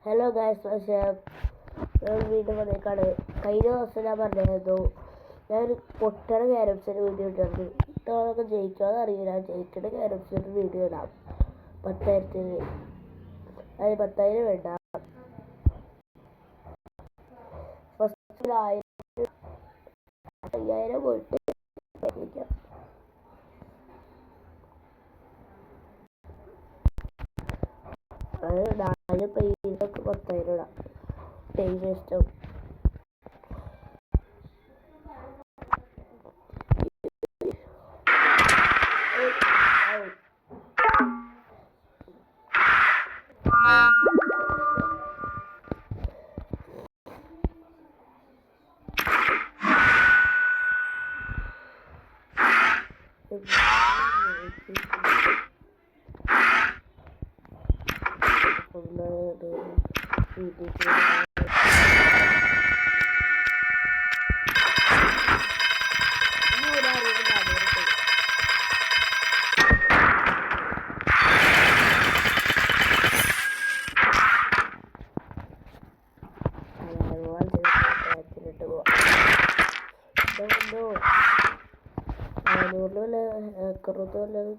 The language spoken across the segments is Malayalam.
ഹലോ ഗായ്സ്, പക്ഷേ വീണ്ടും വന്നേക്കാണ്. കഴിഞ്ഞ ദിവസം ഞാൻ പറഞ്ഞിരുന്നു ഞാനൊരു പൊട്ടണ ക്യാരംസിൻ്റെ വീഡിയോ ഇട്ടിരുന്നു. ഇത്തവണയൊക്കെ ജയിക്കാമെന്ന് അറിയില്ല. ജയിക്കേണ്ട ക്യാരംസിൻ്റെ വീഡിയോ ഇടാം. 10,000 വേണ്ട. ഫസ്റ്റ് 5,000 പോയിട്ട് കളിക്കാം. അത് 4 പേരൊക്കെ 10,000 ഇടാം. ടൈം വേസ്റ്റാവും.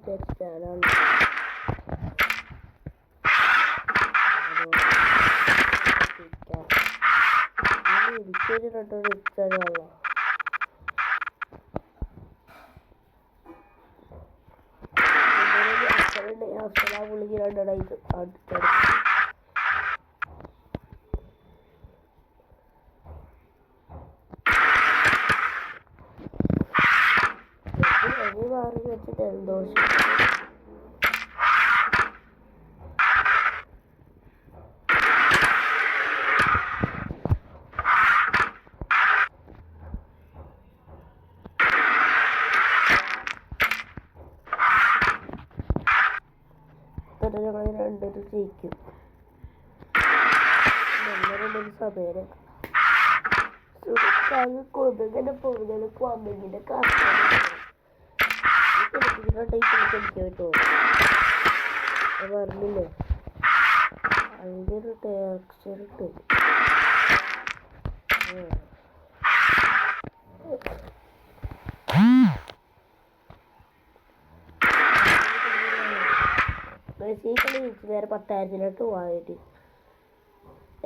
തെറ്റാണ്. ഇടിച്ചൊരു രണ്ടോട് ഇഷ്ടമാണല്ലോ. പുള്ളിക്ക് രണ്ടെണ്ണായിട്ട് മാറി വെച്ചിട്ട് ദോഷം. ഞങ്ങൾ രണ്ടുപേരും ജയിക്കും. രണ്ടുപേരും സമയം കൊതുകനെ പൊതുകൾക്ക് വന്നെങ്കിൻ്റെ പറ്റുമോ പറഞ്ഞില്ലേ. അതിൻ്റെ ഒരു ടെക്സ്ചർ ഇട്ട് മെസ്സിക്കളി ജയിച്ചു. നേരെ 10,000 പോയിട്ട്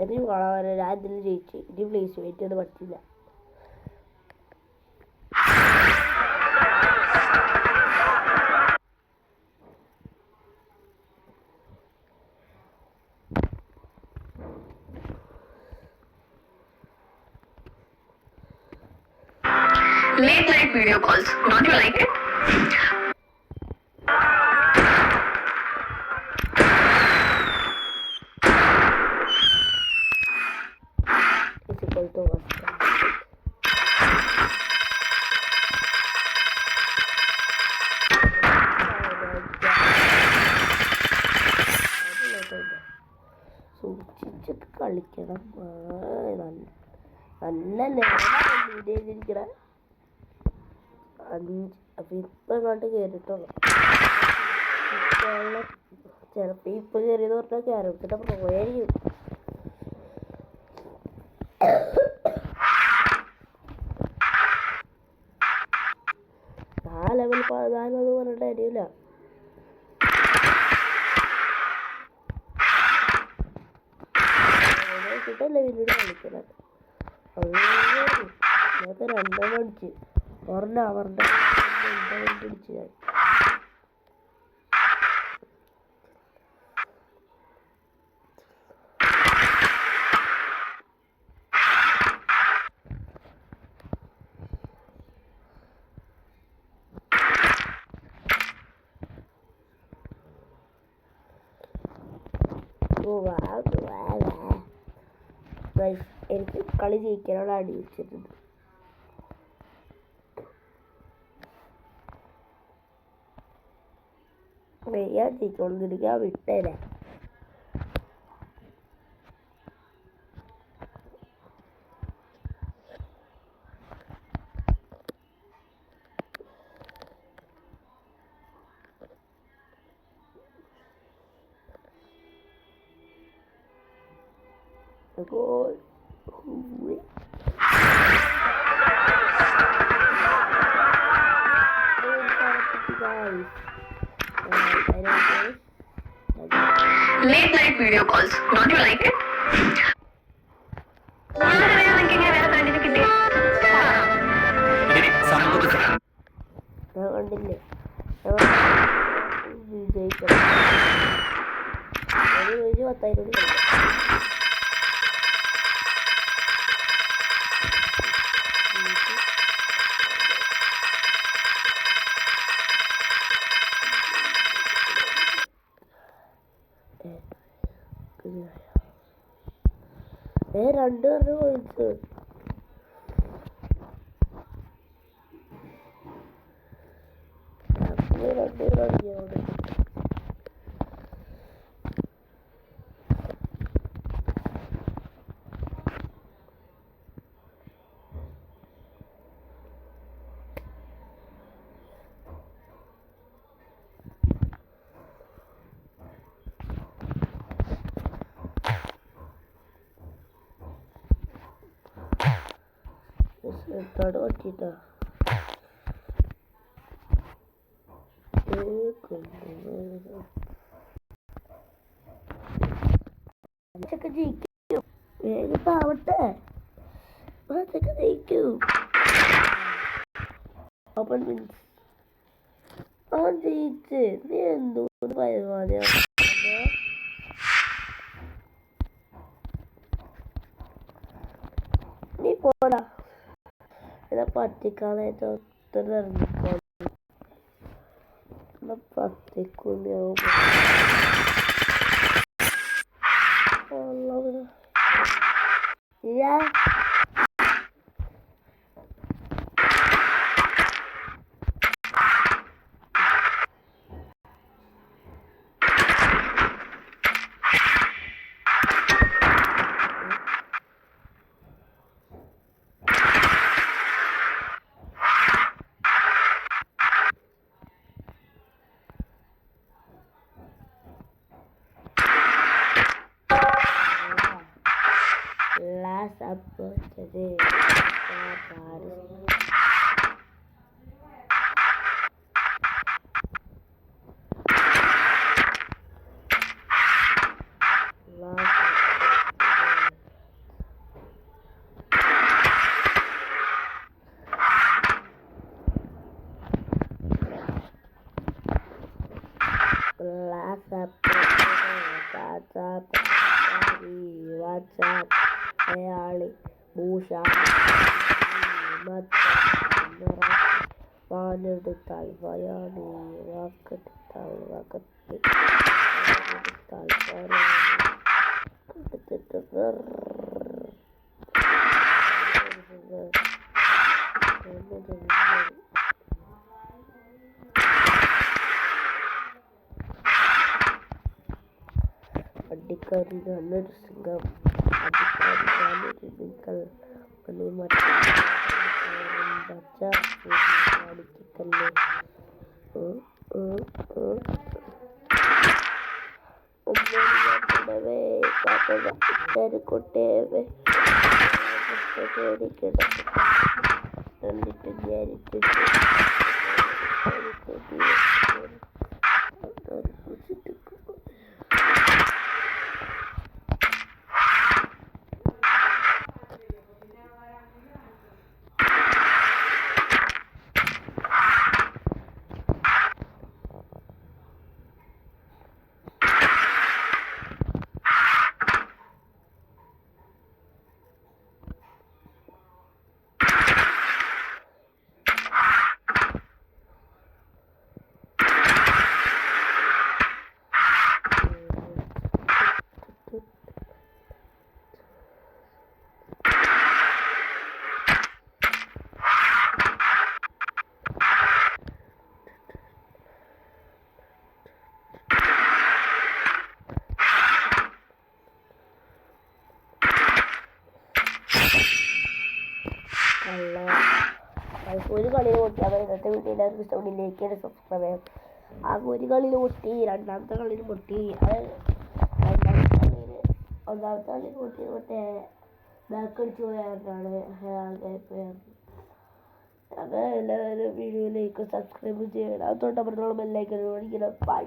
എനിക്ക് കാണാൻ ഞാൻ ഇതിൽ ജയിച്ചു. ഇനി പ്ലേസ് വെയിറ്റ് ഒന്നും പറ്റില്ല. Late night video calls. Don't you like it? സൂക്ഷിച്ചൊക്കെ കളിക്കണം. നല്ല ലെവലിരിക്കണ 5 അപ്പം ഇപ്പം ഇങ്ങോട്ട് കയറിയിട്ടുള്ളു. ചിലപ്പോൾ ഇപ്പം കയറിയെന്ന് പറഞ്ഞാൽ ക്യാരംസിൻ്റെ പോയായിരിക്കും. ആ ലെവൽ 14 പറഞ്ഞിട്ട് കാര്യമില്ല. ല്ലേ പിന്നീട് കളിക്കണത്. ഞങ്ങൾക്ക് 2 അടിച്ച് ഒരെണ്ണം അവരുടെ അടിച്ച് ഞാൻ. എനിക്ക് കളി ജയിക്കാനുള്ള അടി വെച്ചിട്ടുണ്ട്. ഞാൻ ജയിച്ചോണ്ടിരിക്കുക. വിട്ടേരാ. goal. Late night video calls. Don't you like it? ഞാൻ കണ്ടില്ലേ വിജയിക്കണം 10,000 കൂടി രണ്ട് പേരുടെ പോയിച്ച് രണ്ട് പേരാണ് കട പറ്റിട്ടാ ചെക്ക ജയിക്കൂ വേഗം പാവട്ടെ ചെക്ക ജയിക്കൂ ഓപ്പൺ മീൻസ് അവൻ ജയിച്ച് നീ എന്തോന്ന് പരിപാടിയാണ് നീ പോടാ എന്നെ പറ്റിക്കാനായിട്ട് ഒത്തിരി ഇറങ്ങിപ്പോ പത്തിക്കുള്ളിയാവും last upload today. Last upload. What's up? Ayali, Busha, Vanedutal, Vayani, Rakatital, Adikari nalladu singam adikari nalladu ninkal mani matti baca adikikalle ummaniyattave papa ittari kotteve kodi keda nandittu jarittu ഒരു കളിയിൽ പൊട്ടി അവർ ഇന്നത്തെ വീട്ടിൽ എല്ലാവർക്കും ഇഷ്ടപ്പെട്ടില്ലേക്ക് സബ്സ്ക്രൈബ് ചെയ്യാം ആ ഒരു കളിയിൽ പൊട്ടി രണ്ടാമത്തെ കളിയിൽ പൊട്ടി അത് രണ്ടാമത്തെ കളിയിൽ ഒന്നാമത്തെ കളി കൂട്ടി മറ്റേ ബാക്ക് അടിച്ച് പോയാണ്ടാണ് ആൾക്കാരിപ്പോയാണ്. അപ്പോൾ എല്ലാവരും വീഡിയോയിലേക്ക് സബ്സ്ക്രൈബ് ചെയ്യണം. തൊട്ടപ്പുറത്തുള്ള ബെല്ലൈക്കൺ ഓടിക്കണം. ബൈ.